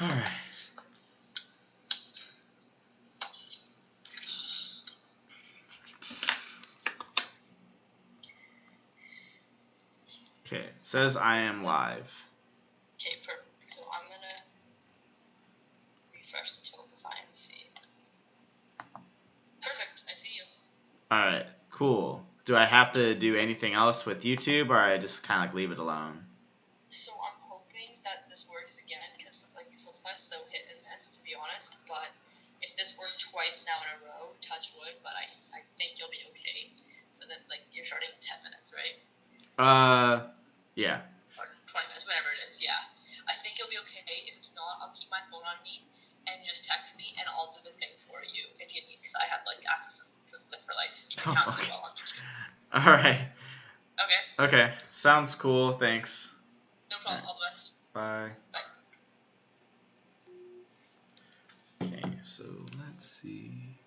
All right. Okay, it says I am live. Okay, perfect. So I'm gonna refresh the Tiltify and see. Perfect, I see you. Alright, cool. Do I have to do anything else with YouTube, or I just kind of like leave it alone? So I'm hoping that this works again, because like Tiltify is so hit and miss, to be honest. But if this worked twice now in a row, touch wood, but I think you'll be okay. So then, like, you're starting in 10 minutes, right? Yeah. Or 20 minutes, whatever it is, yeah. I think you'll be okay. If it's not, I'll keep my phone on me and just text me, and I'll do the thing for you if you need, because I have like access to Lift4life account as well on YouTube. Alright. Okay. Okay, sounds cool. Thanks. No problem. All the best. Bye. Bye. Okay, so let's see.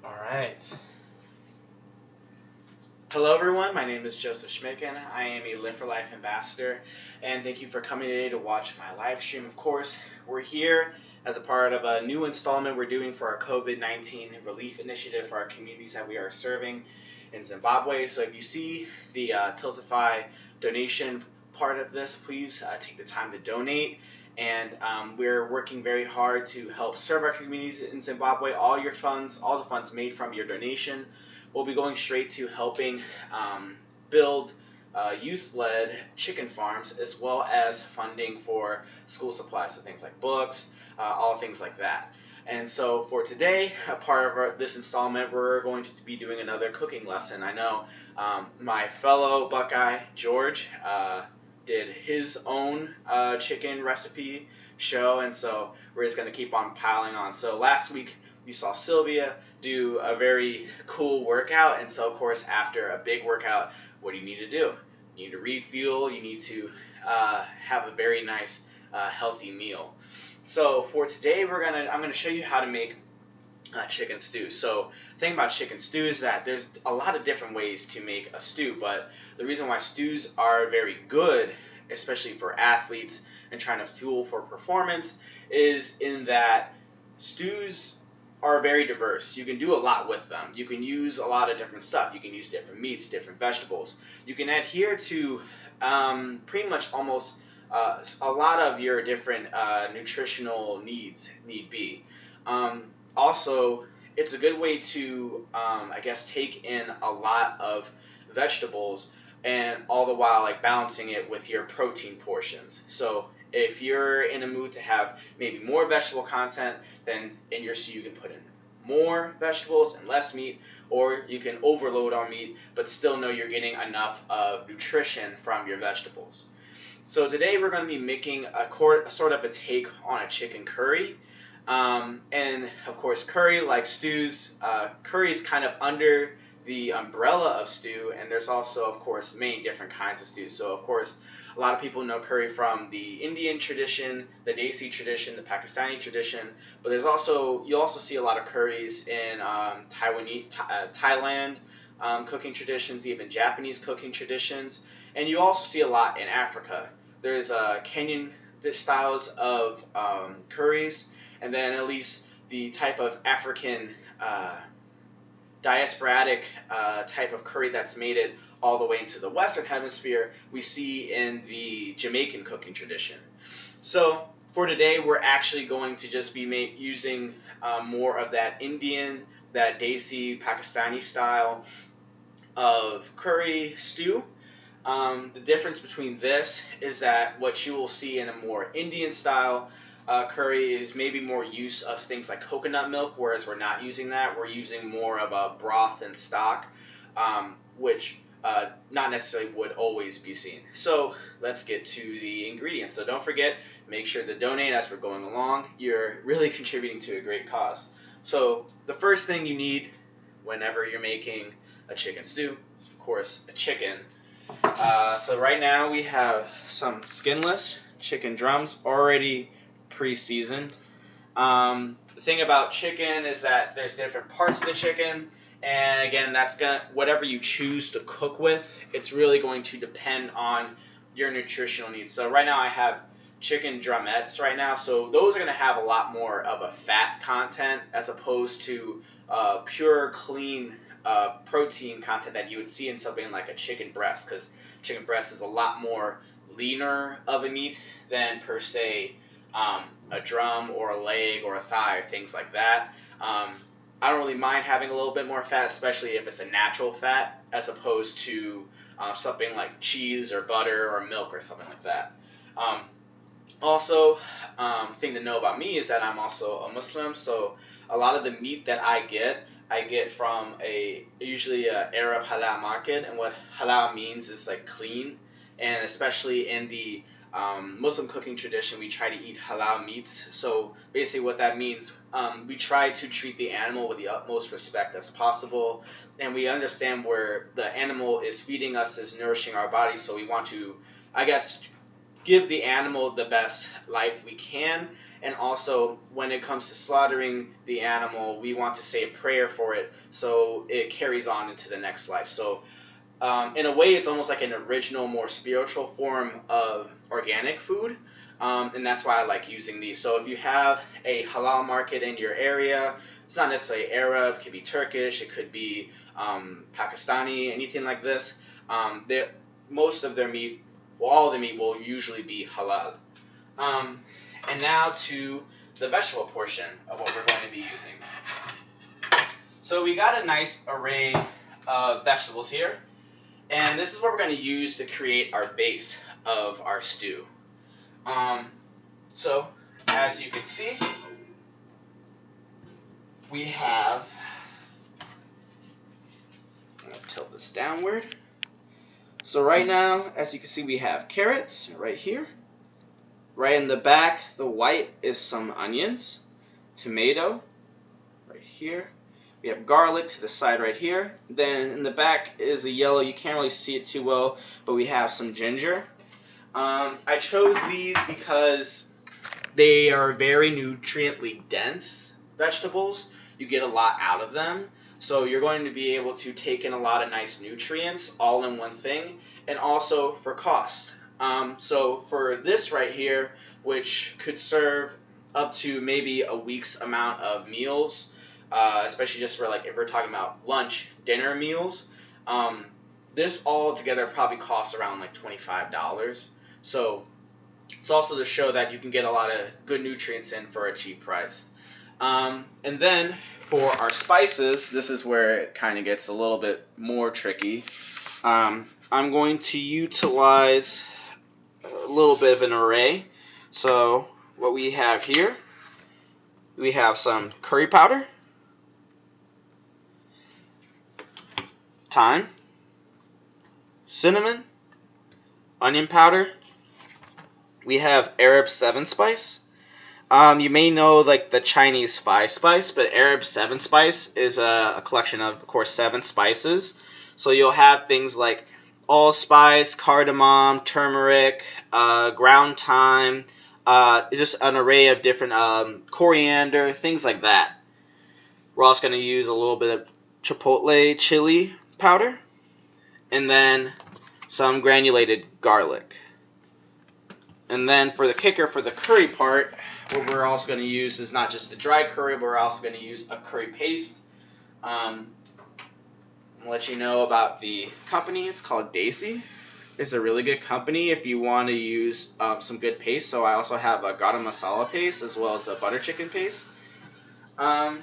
All right. Hello everyone, my name is Joseph Schmittgen. I am a Lift4life ambassador, and thank you for coming today to watch my live stream. Of course, we're here as a part of a new installment we're doing for our COVID-19 relief initiative for our communities that we are serving in Zimbabwe. So if you see the Tiltify donation part of this, please take the time to donate. And we're working very hard to help serve our communities in Zimbabwe. All the funds made from your donation will be going straight to helping build youth-led chicken farms, as well as funding for school supplies, so things like books, all things like that. And so for today, a part of this installment, we're going to be doing another cooking lesson. I know my fellow Buckeye, George, did his own chicken recipe show, and so we're just going to keep on piling on. So last week we saw Sylvia do a very cool workout, and so of course after a big workout, what do you need to do? You need to refuel, you need to have a very nice healthy meal. So for today I'm gonna show you how to make chicken stew. So the thing about chicken stew is that there's a lot of different ways to make a stew, but the reason why stews are very good, especially for athletes and trying to fuel for performance, is in that stews are very diverse. You can do a lot with them. You can use a lot of different stuff. You can use different meats, different vegetables. You can adhere to pretty much almost a lot of your different nutritional needs, need be. Also, it's a good way to, I guess, take in a lot of vegetables, and all the while like balancing it with your protein portions. So if you're in a mood to have maybe more vegetable content, then in your stew you can put in more vegetables and less meat, or you can overload on meat but still know you're getting enough of nutrition from your vegetables. So today we're going to be making a sort of a take on a chicken curry. And of course curry, like stews, curry is kind of under the umbrella of stew, and there's also of course many different kinds of stews. So of course a lot of people know curry from the Indian tradition, the Desi tradition, the Pakistani tradition, but you'll also see a lot of curries in Thailand cooking traditions, even Japanese cooking traditions, and you also see a lot in Africa. There's Kenyan styles of curries, and then at least the type of African diasporatic type of curry that's made it all the way into the Western Hemisphere, we see in the Jamaican cooking tradition. So for today, we're actually going to just be using more of that Indian, that Desi, Pakistani style of curry stew. The difference between this is that what you will see in a more Indian style curry is maybe more use of things like coconut milk, whereas we're not using that. We're using more of a broth and stock, which not necessarily would always be seen. So let's get to the ingredients. So don't forget, make sure to donate as we're going along. You're really contributing to a great cause. So the first thing you need whenever you're making a chicken stew is, of course, a chicken. So right now we have some skinless chicken drums already pre-seasoned. The thing about chicken is that there's different parts of the chicken, and again, whatever you choose to cook with, it's really going to depend on your nutritional needs. So right now I have chicken drumettes right now, so those are going to have a lot more of a fat content as opposed to pure clean protein content that you would see in something like a chicken breast, because chicken breast is a lot more leaner of a meat than per se a drum or a leg or a thigh or things like that. I don't really mind having a little bit more fat, especially if it's a natural fat, as opposed to something like cheese or butter or milk or something like that. Also, thing to know about me is that I'm also a Muslim, so a lot of the meat that I get from usually a Arab halal market, and what halal means is like clean, and especially in the Muslim cooking tradition, we try to eat halal meats. So basically what that means, we try to treat the animal with the utmost respect as possible, and we understand where the animal is feeding us, is nourishing our bodies, so we want to, I guess, give the animal the best life we can. And also, when it comes to slaughtering the animal, we want to say a prayer for it so it carries on into the next life. So in a way, it's almost like an original, more spiritual form of organic food. And that's why I like using these. So if you have a halal market in your area, it's not necessarily Arab, it could be Turkish, it could be Pakistani, anything like this. Most of their meat, well, all of the meat will usually be halal. And now to the vegetable portion of what we're going to be using. So we got a nice array of vegetables here. And this is what we're going to use to create our base of our stew. So, as you can see, we have, I'm going to tilt this downward. So right now, as you can see, we have carrots right here. Right in the back, the white is some onions, tomato right here. We have garlic to the side right here. Then in the back is the yellow. You can't really see it too well, but we have some ginger. I chose these because they are very nutriently dense vegetables. You get a lot out of them. So you're going to be able to take in a lot of nice nutrients all in one thing, and also for cost. So for this right here, which could serve up to maybe a week's amount of meals, especially just for like if we're talking about lunch, dinner meals, this all together probably costs around like $25. So it's also to show that you can get a lot of good nutrients in for a cheap price. And then for our spices, this is where it kind of gets a little bit more tricky. I'm going to utilize a little bit of an array. So what we have here, we have some curry powder, thyme, cinnamon, onion powder. We have Arab 7 spice. You may know like the Chinese 5 spice, but Arab 7 spice is a collection of course, 7 spices. So you'll have things like allspice, cardamom, turmeric, ground thyme, just an array of different coriander, things like that. We're also going to use a little bit of chipotle chili powder, and then some granulated garlic. And then for the kicker, for the curry part, what we're also going to use is not just the dry curry, but we're also going to use a curry paste. I'll let you know about the company. It's called Desi. It's a really good company if you want to use some good paste. So I also have a garam masala paste as well as a butter chicken paste. And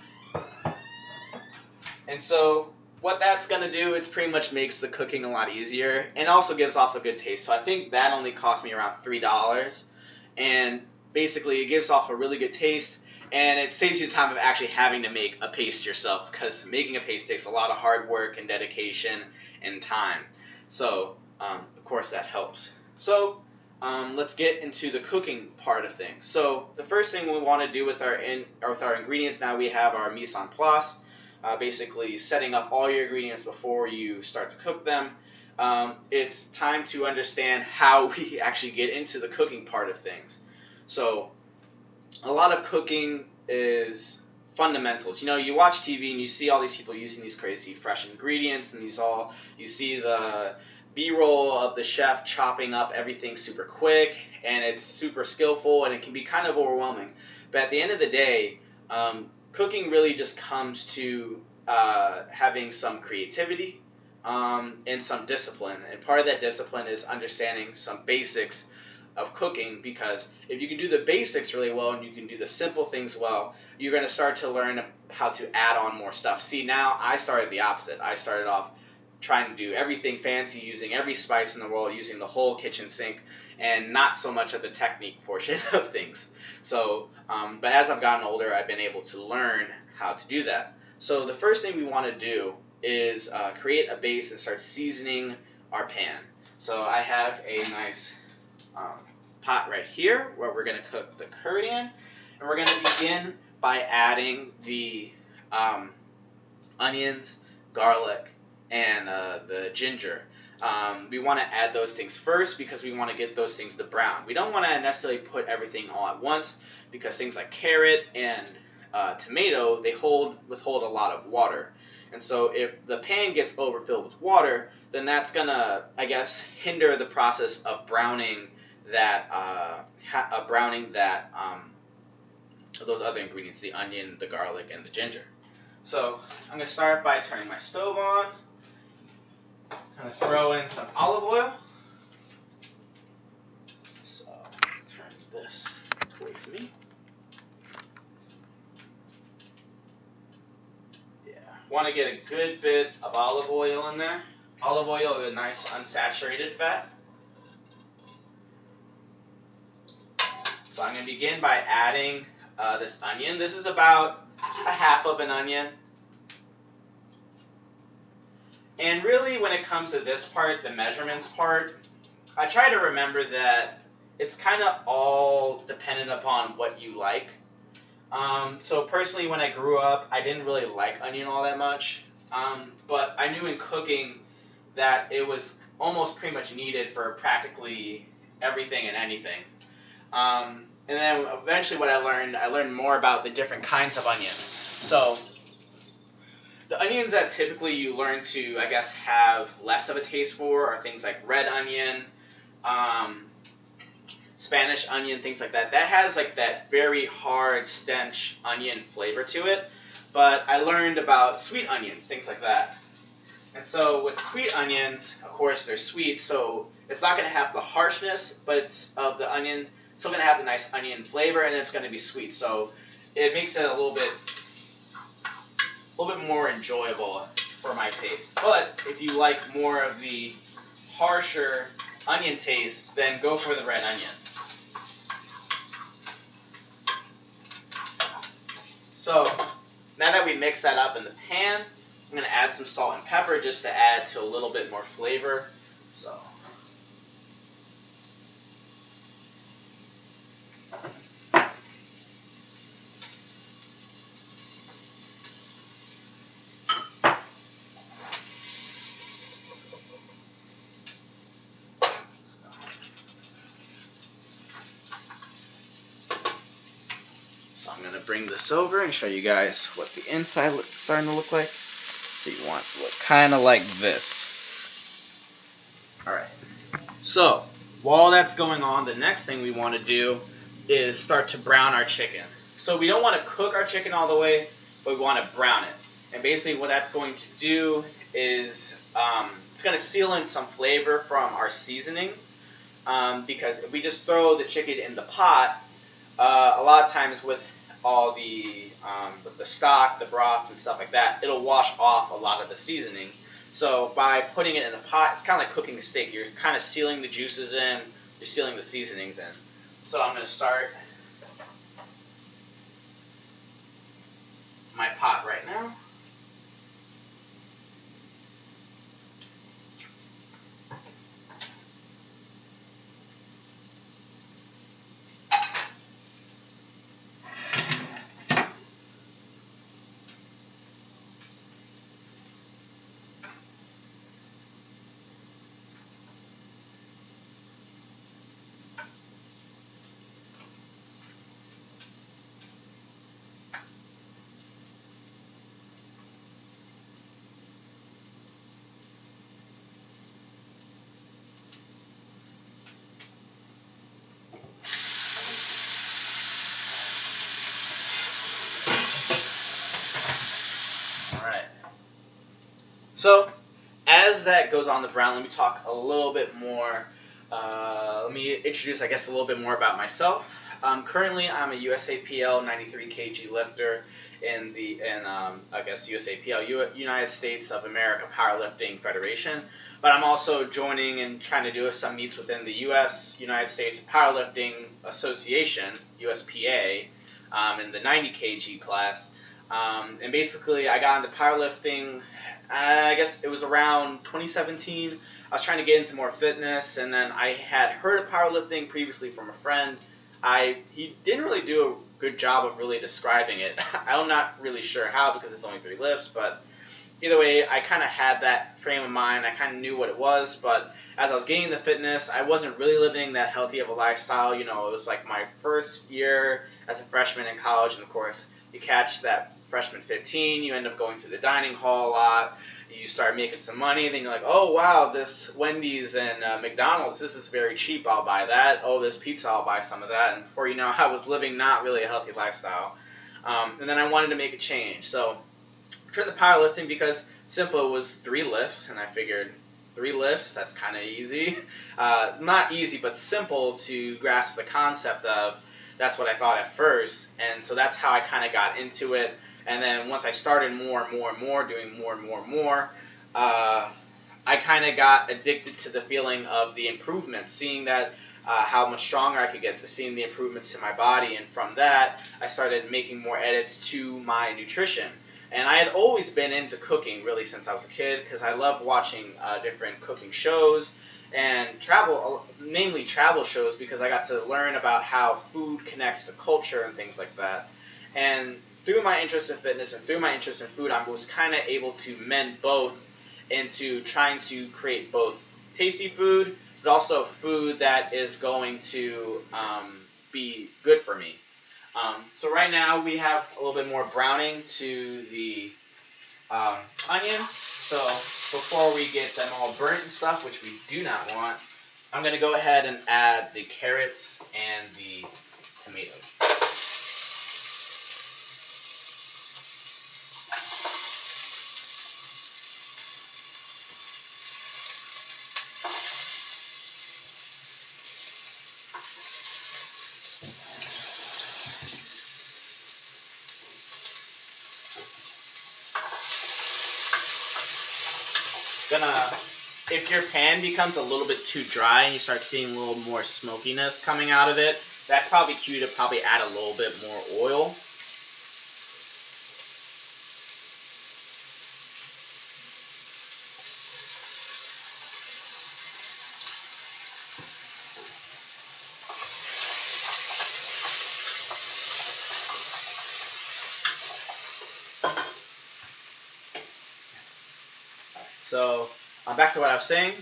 so what that's going to do, it pretty much makes the cooking a lot easier and also gives off a good taste. So I think that only cost me around $3. And basically it gives off a really good taste, and it saves you the time of actually having to make a paste yourself, because making a paste takes a lot of hard work and dedication and time. So of course that helps. So let's get into the cooking part of things. So the first thing we want to do with our ingredients, now we have our mise en place. Basically setting up all your ingredients before you start to cook them. It's time to understand how we actually get into the cooking part of things. So a lot of cooking is fundamentals. You know, you watch TV and you see all these people using these crazy fresh ingredients, and you see the B-roll of the chef chopping up everything super quick, and it's super skillful, and it can be kind of overwhelming. But at the end of the day, cooking really just comes to having some creativity and some discipline. And part of that discipline is understanding some basics of cooking, because if you can do the basics really well and you can do the simple things well, you're going to start to learn how to add on more stuff. See, now I started the opposite. I started off trying to do everything fancy, using every spice in the world, using the whole kitchen sink, and not so much of the technique portion of things. So, but as I've gotten older, I've been able to learn how to do that. So the first thing we want to do is create a base and start seasoning our pan. So I have a nice pot right here where we're going to cook the curry in, and we're going to begin by adding the onions, garlic, and the ginger. We want to add those things first because we want to get those things to brown. We don't want to necessarily put everything all at once because things like carrot and tomato, they withhold a lot of water. And so if the pan gets overfilled with water, then that's going to, I guess, hinder the process of browning those other ingredients, the onion, the garlic, and the ginger. So I'm going to start by turning my stove on. I'm going to throw in some olive oil. So turn this towards me. Yeah, want to get a good bit of olive oil in there. Olive oil is a nice unsaturated fat. So I'm going to begin by adding this onion. This is about a half of an onion. And really, when it comes to this part, the measurements part, I try to remember that it's kind of all dependent upon what you like. So personally, when I grew up, I didn't really like onion all that much. But I knew in cooking that it was almost pretty much needed for practically everything and anything. And then eventually what I learned more about the different kinds of onions. So the onions that typically you learn to, I guess, have less of a taste for are things like red onion, Spanish onion, things like that. That has like that very hard stench onion flavor to it. But I learned about sweet onions, things like that. And so with sweet onions, of course, they're sweet, so it's not going to have the harshness of the onion. It's still going to have the nice onion flavor, and it's going to be sweet. So it makes it a little bit more enjoyable for my taste. But if you like more of the harsher onion taste, then go for the red onion. So now that we mix that up in the pan, I'm going to add some salt and pepper just to add to a little bit more flavor. So I'm going to bring this over and show you guys what the inside is starting to look like. So you want it to look kind of like this. Alright, so while that's going on, the next thing we want to do is start to brown our chicken. So we don't want to cook our chicken all the way, but we want to brown it. And basically what that's going to do is it's going to seal in some flavor from our seasoning. Because if we just throw the chicken in the pot, a lot of times with all the stock, the broth, and stuff like that, it'll wash off a lot of the seasoning. So by putting it in the pot, it's kind of like cooking a steak. You're kind of sealing the juices in, you're sealing the seasonings in. So I'm going to start my pot right now. So as that goes on the brown, let me talk a little bit more. Let me introduce, I guess, a little bit more about myself. Currently, I'm a USAPL 93 kg lifter in I guess USAPL, United States of America Powerlifting Federation. But I'm also joining and trying to do some meets within the United States Powerlifting Association, USPA, in the 90 kg class. And basically, I got into powerlifting, I guess it was around 2017. I was trying to get into more fitness, and then I had heard of powerlifting previously from a friend. He didn't really do a good job of really describing it. I'm not really sure how because it's only 3 lifts, but either way, I kind of had that frame of mind. I kind of knew what it was, but as I was getting the fitness, I wasn't really living that healthy of a lifestyle. You know, it was like my first year as a freshman in college, and of course, you catch that freshman 15, you end up going to the dining hall a lot, you start making some money, then you're like, oh wow, this Wendy's and McDonald's, this is very cheap, I'll buy that. Oh, this pizza, I'll buy some of that. And before you know, I was living not really a healthy lifestyle. And then I wanted to make a change. So I turned to powerlifting because simple, it was 3 lifts, and I figured 3 lifts, that's kind of easy. Not easy, but simple to grasp the concept of. That's what I thought at first, and so that's how I kind of got into it. And then once I started more and more and more, doing more and more and more, I kind of got addicted to the feeling of the improvements, seeing that how much stronger I could get, seeing the improvements to my body. And from that, I started making more edits to my nutrition. And I had always been into cooking really since I was a kid because I love watching different cooking shows and travel, namely travel shows, because I got to learn about how food connects to culture and things like that. And through my interest in fitness and through my interest in food, I was kind of able to mend both into trying to create both tasty food, but also food that is going to be good for me. So right now we have a little bit more browning to the onions. So before we get them all burnt and stuff, which we do not want, I'm going to go ahead and add the carrots and the tomatoes. If your pan becomes a little bit too dry and you start seeing a little more smokiness coming out of it, that's probably cue to probably add a little bit more oil. So back to what I was saying.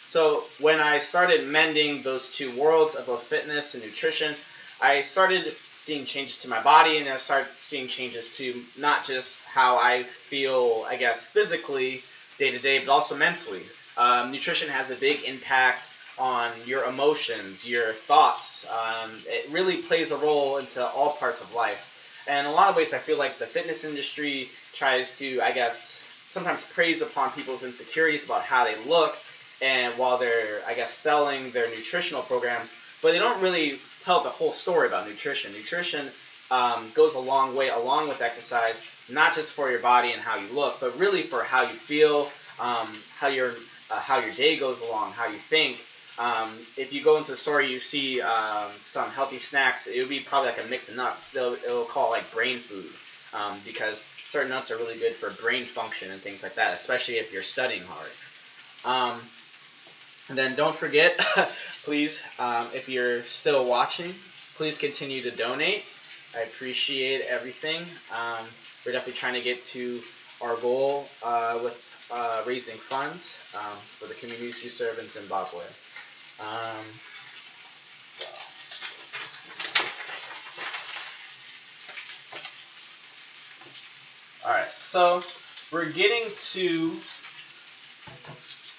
So when I started mending those two worlds of both fitness and nutrition, I started seeing changes to my body, and I started seeing changes to not just how I feel, I guess, physically day to day, but also mentally. Nutrition has a big impact on your emotions, your thoughts. It really plays a role into all parts of life. And in a lot of ways, I feel like the fitness industry tries to, I guess, sometimes praise upon people's insecurities about how they look, and while they're, I guess, selling their nutritional programs, but they don't really tell the whole story about nutrition. Nutrition goes a long way along with exercise, not just for your body and how you look, but really for how you feel, how your day goes along, how you think. If you go into the store, you see some healthy snacks. It would be probably like a mix of nuts. It'll call it like brain food. Because certain nuts are really good for brain function and things like that, especially if you're studying hard. And then don't forget, please, if you're still watching, please continue to donate. I appreciate everything. We're definitely trying to get to our goal with raising funds for the communities we serve in Zimbabwe. Alright, so we're getting to,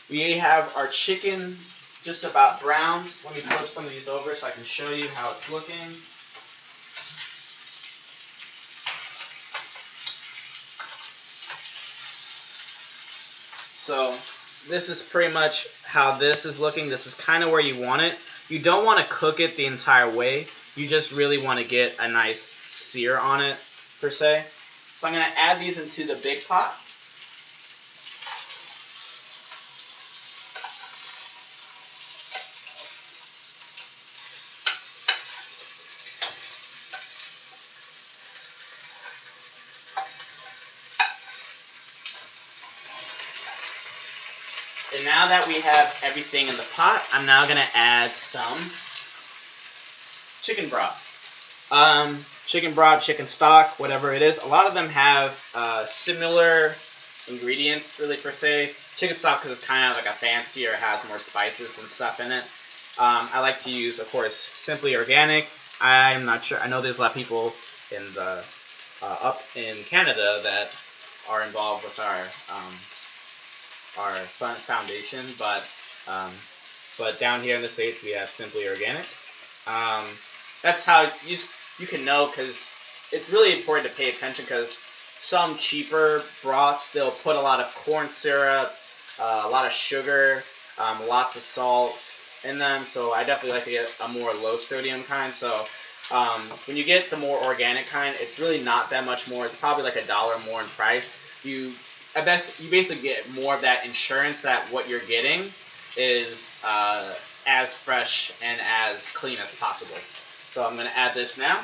we have our chicken just about brown. Let me flip some of these over so I can show you how it's looking. So this is pretty much how this is looking. This is kind of where you want it. You don't want to cook it the entire way. You just really want to get a nice sear on it, per se. So I'm going to add these into the big pot. And now that we have everything in the pot, I'm now going to add some chicken broth. Chicken broth, chicken stock, whatever it is. A lot of them have similar ingredients really per se. Chicken stock because it's kind of like a fancier, has more spices and stuff in it. I like to use, of course, Simply Organic. I'm not sure. I know there's a lot of people in the up in Canada that are involved with our foundation, but down here in the States we have Simply Organic. That's how you can know, because it's really important to pay attention, because some cheaper broths, they'll put a lot of corn syrup, a lot of sugar, lots of salt in them. So I definitely like to get a more low sodium kind. So when you get the more organic kind, it's really not that much more. It's probably like $1 more in price. You basically get more of that insurance that what you're getting is as fresh and as clean as possible. So I'm going to add this now.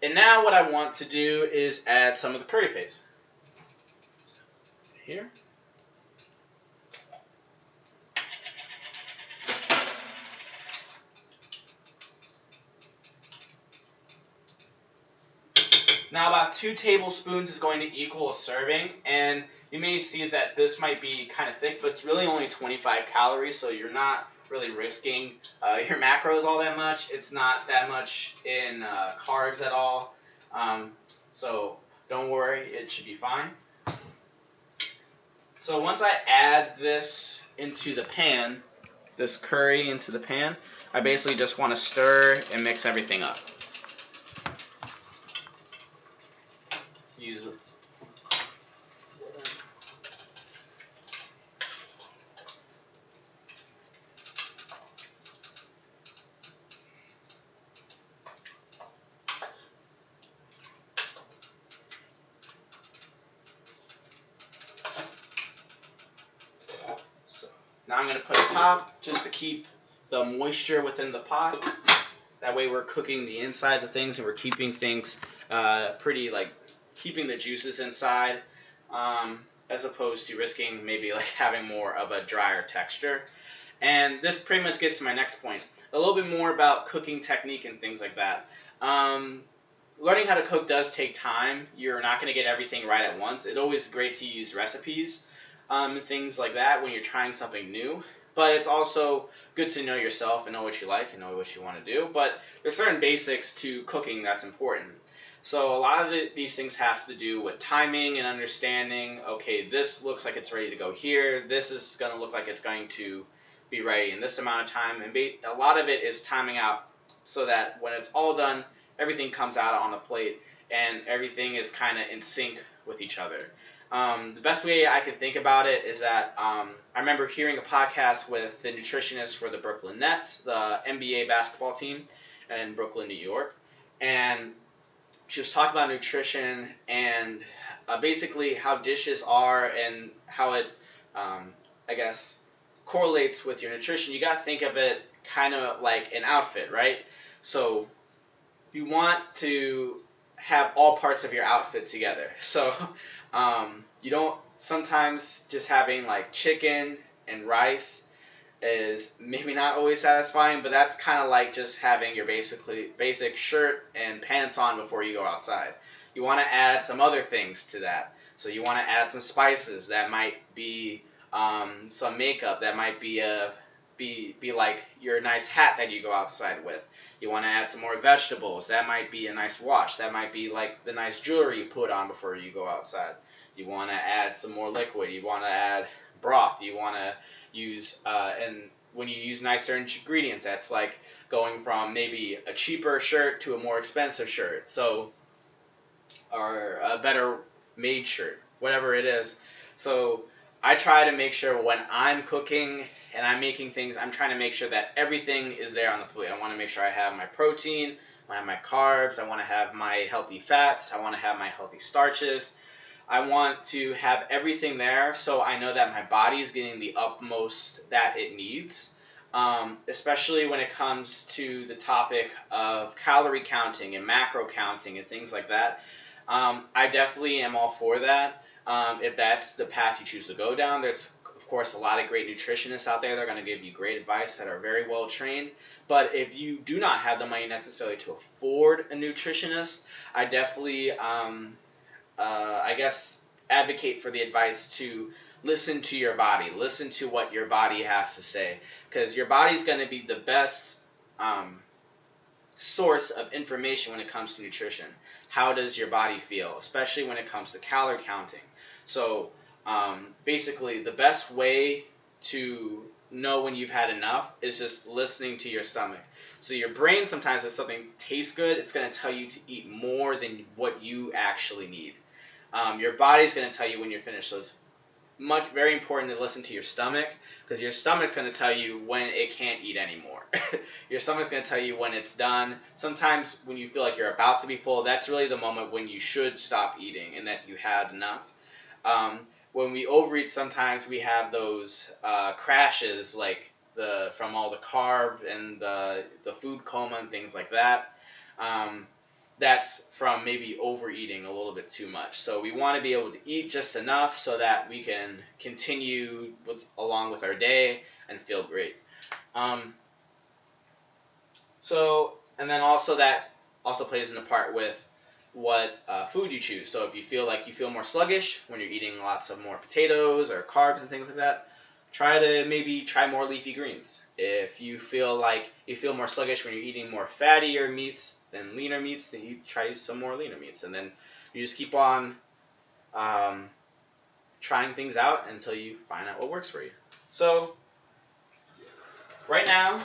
And now what I want to do is add some of the curry paste. Here. Now about 2 tablespoons is going to equal a serving, and you may see that this might be kind of thick, but it's really only 25 calories, so you're not really risking your macros all that much. It's not that much in carbs at all, so don't worry, it should be fine. So once I add this into the pan, this curry into the pan, I basically just want to stir and mix everything up. Use Now I'm going to put a top just to keep the moisture within the pot. That way we're cooking the insides of things and we're keeping things pretty, like, keeping the juices inside, as opposed to risking maybe like having more of a drier texture. And this pretty much gets to my next point. A little bit more about cooking technique and things like that. Learning how to cook does take time. You're not going to get everything right at once. It's always great to use recipes and things like that when you're trying something new. But it's also good to know yourself and know what you like and know what you want to do. But there's certain basics to cooking that's important. So a lot of these things have to do with timing and understanding, okay, this looks like it's ready to go here. This is going to look like it's going to be ready in this amount of time. And a lot of it is timing out so that when it's all done, everything comes out on the plate and everything is kind of in sync with each other. The best way I can think about it is that I remember hearing a podcast with the nutritionist for the Brooklyn Nets, the NBA basketball team in Brooklyn, New York. And she was talking about nutrition and basically how dishes are and how it, I guess, correlates with your nutrition. You got to think of it kind of like an outfit, right? So you want to have all parts of your outfit together. So you don't, sometimes just having like chicken and rice is maybe not always satisfying, but that's kind of like just having your basic shirt and pants on before you go outside. You want to add some other things to that. So you want to add some spices. That might be some makeup. That might be like your nice hat that you go outside with. You want to add some more vegetables. That might be a nice wash. That might be like the nice jewelry you put on before you go outside. You want to add some more liquid. You want to add broth. You want to use, and when you use nicer ingredients, that's like going from maybe a cheaper shirt to a more expensive shirt. So, or a better made shirt, whatever it is. So I try to make sure when I'm cooking and I'm making things, I'm trying to make sure that everything is there on the plate. I want to make sure I have my protein, I have my carbs, I want to have my healthy fats, I want to have my healthy starches. I want to have everything there so I know that my body is getting the utmost that it needs, especially when it comes to the topic of calorie counting and macro counting and things like that. I definitely am all for that. If that's the path you choose to go down, there's of course a lot of great nutritionists out there that are going to give you great advice that are very well trained. But if you do not have the money necessarily to afford a nutritionist, I definitely, I guess, advocate for the advice to listen to your body, listen to what your body has to say, because your body's going to be the best source of information when it comes to nutrition. How does your body feel, especially when it comes to calorie counting? So basically, the best way to know when you've had enough is just listening to your stomach. So your brain, sometimes if something tastes good, it's going to tell you to eat more than what you actually need. Your body's going to tell you when you're finished. So it's very important to listen to your stomach, because your stomach's going to tell you when it can't eat anymore. Your stomach's going to tell you when it's done. Sometimes when you feel like you're about to be full, that's really the moment when you should stop eating and that you had enough. When we overeat, sometimes we have those crashes, like from all the carb and the food coma and things like that. That's from maybe overeating a little bit too much. So we want to be able to eat just enough so that we can continue along with our day and feel great. And then also that also plays into part with what food you choose. So if you feel like you feel more sluggish when you're eating lots of more potatoes or carbs and things like that, try more leafy greens. If you feel like you feel more sluggish when you're eating more fattier meats than leaner meats, then you try some more leaner meats. And then you just keep on trying things out until you find out what works for you. So right now,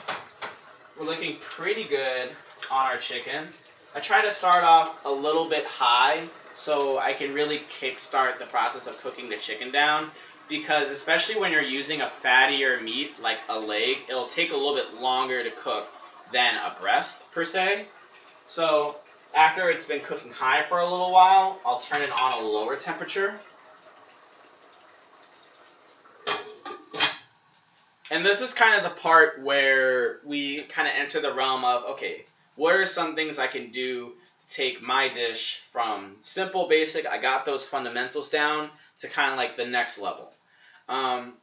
we're looking pretty good on our chicken. I try to start off a little bit high so I can really kickstart the process of cooking the chicken down, because especially when you're using a fattier meat like a leg, it'll take a little bit longer to cook than a breast per se. So after it's been cooking high for a little while, I'll turn it on a lower temperature. And this is kind of the part where we kind of enter the realm of, okay, what are some things I can do to take my dish from simple, basic, I got those fundamentals down, to kind of like the next level.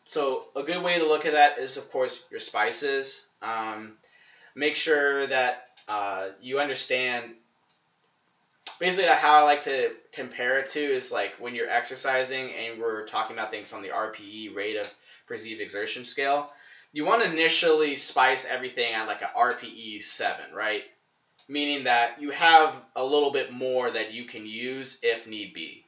So a good way to look at that is, of course, your spices. Make sure that you understand. Basically, how I like to compare it to is like when you're exercising and we're talking about things on the RPE, rate of perceived exertion scale. You want to initially spice everything at like a RPE 7, right? Meaning that you have a little bit more that you can use if need be.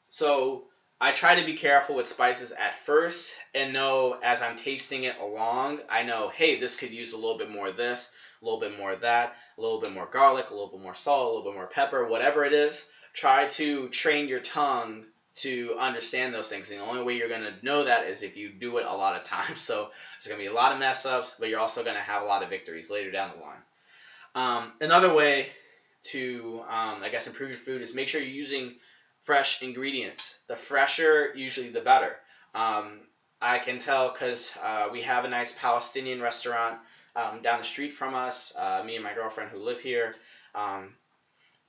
So I try to be careful with spices at first and know as I'm tasting it along, I know, hey, this could use a little bit more of this, a little bit more of that, a little bit more garlic, a little bit more salt, a little bit more pepper, whatever it is. Try to train your tongue to understand those things. And the only way you're going to know that is if you do it a lot of times. So there's going to be a lot of mess ups, but you're also going to have a lot of victories later down the line. Another way to, I guess, improve your food is make sure you're using fresh ingredients. The fresher, usually the better. I can tell because we have a nice Palestinian restaurant down the street from us, me and my girlfriend who live here,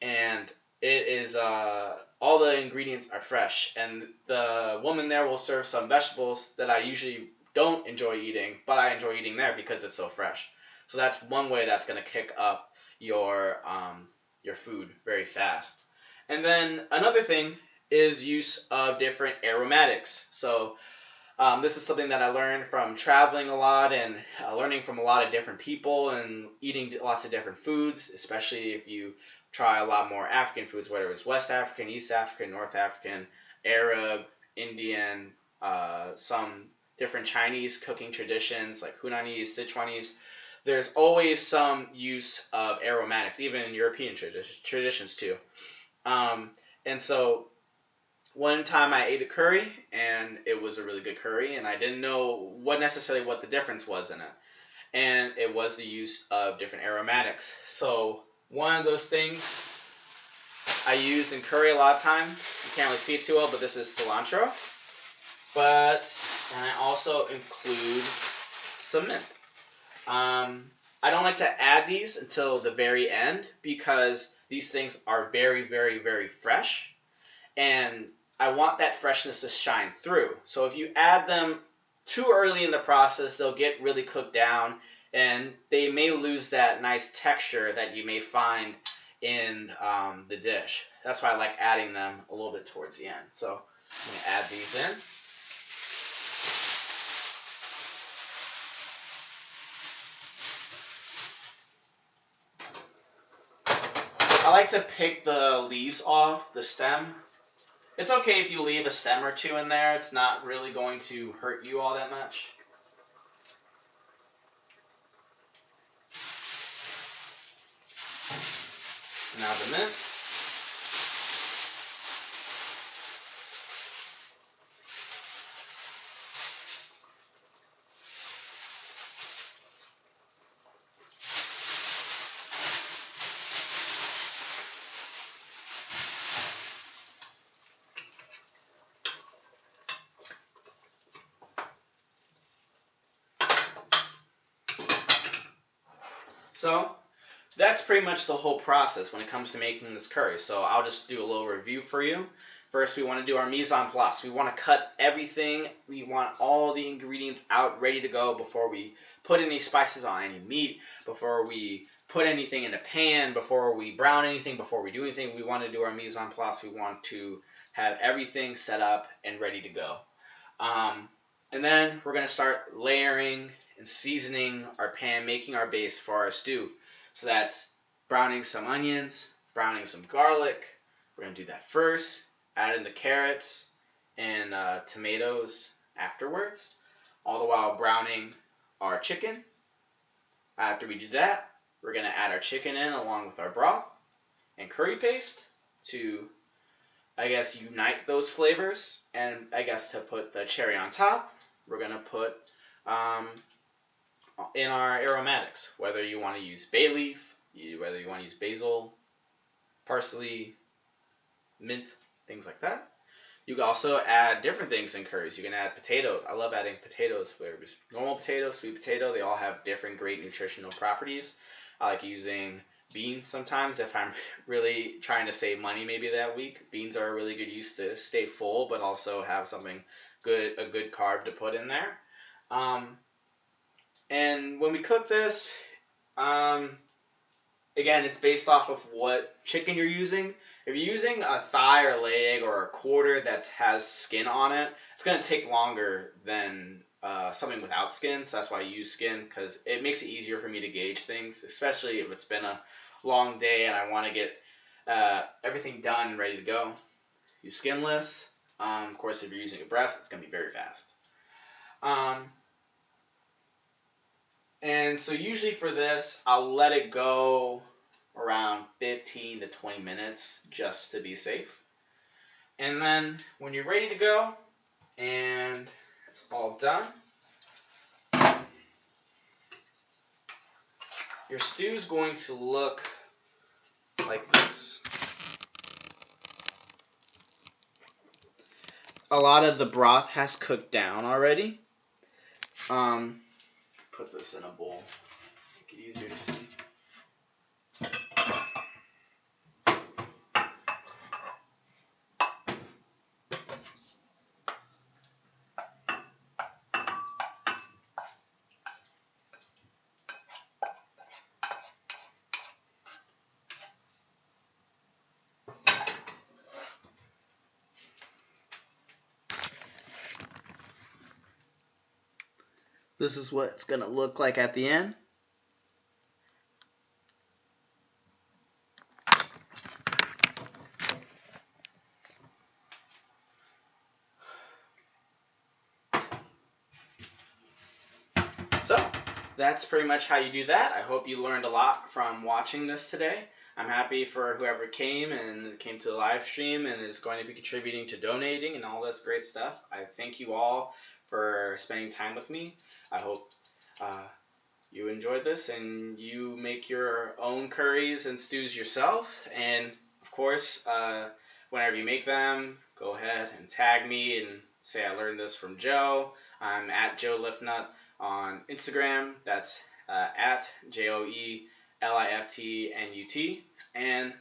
and it is all the ingredients are fresh, and the woman there will serve some vegetables that I usually don't enjoy eating, but I enjoy eating there because it's so fresh. So that's one way that's going to kick up your food very fast. And then another thing is use of different aromatics. So this is something that I learned from traveling a lot and learning from a lot of different people and eating lots of different foods, especially if you try a lot more African foods, whether it's West African, East African, North African, Arab, Indian, some different Chinese cooking traditions like Hunanese, Sichuanese. There's always some use of aromatics, even in European traditions too. And so one time I ate a curry, and it was a really good curry, and I didn't know what the difference was in it. And it was the use of different aromatics. So one of those things I use in curry a lot of time, you can't really see it too well, but this is cilantro. And I also include some mint. I don't like to add these until the very end because these things are very, very, very fresh. and I want that freshness to shine through. So if you add them too early in the process, they'll get really cooked down, and they may lose that nice texture that you may find in the dish. That's why I like adding them a little bit towards the end. So I'm going to add these in. I like to pick the leaves off the stem. It's okay if you leave a stem or two in there. It's not really going to hurt you all that much. Now the mince. So that's pretty much the whole process when it comes to making this curry. So I'll just do a little review for you. First, we want to do our mise en place. We want to cut everything. We want all the ingredients out, ready to go before we put any spices on any meat, before we put anything in a pan, before we brown anything, before we do anything. We want to do our mise en place. We want to have everything set up and ready to go. And then we're going to start layering and seasoning our pan, making our base for our stew. So that's browning some onions, browning some garlic. We're going to do that first. Add in the carrots and tomatoes afterwards, all the while browning our chicken. After we do that, we're going to add our chicken in along with our broth and curry paste to, I guess, unite those flavors. And I guess to put the cherry on top, we're going to put in our aromatics, whether you want to use bay leaf, whether you want to use basil, parsley, mint, things like that. You can also add different things in curries. You can add potatoes. I love adding potatoes flavors. Normal potato, sweet potato, they all have different great nutritional properties. I like using beans sometimes if I'm really trying to save money maybe that week. Beans are a really good use to stay full, but also have something good, a good carb to put in there. And when we cook this, again, it's based off of what chicken you're using. If you're using a thigh or leg or a quarter that has skin on it, it's going to take longer than something without skin. So that's why I use skin, because it makes it easier for me to gauge things, especially if it's been a long day and I want to get everything done and ready to go. Use skinless. Of course, if you're using a breast, it's going to be very fast. And so usually for this, I'll let it go around 15 to 20 minutes just to be safe. And then when you're ready to go and it's all done, your stew is going to look like this. A lot of the broth has cooked down already. Put this in a bowl, make it easier to see. This is what it's going to look like at the end. So that's pretty much how you do that. I hope you learned a lot from watching this today. I'm happy for whoever came to the live stream and is going to be contributing to donating and all this great stuff. I thank you all for spending time with me. I hope you enjoyed this and you make your own curries and stews yourself. And of course, whenever you make them, go ahead and tag me and say I learned this from Joe. I'm at Joe Liftnut on Instagram. That's at JoeLiftnut. And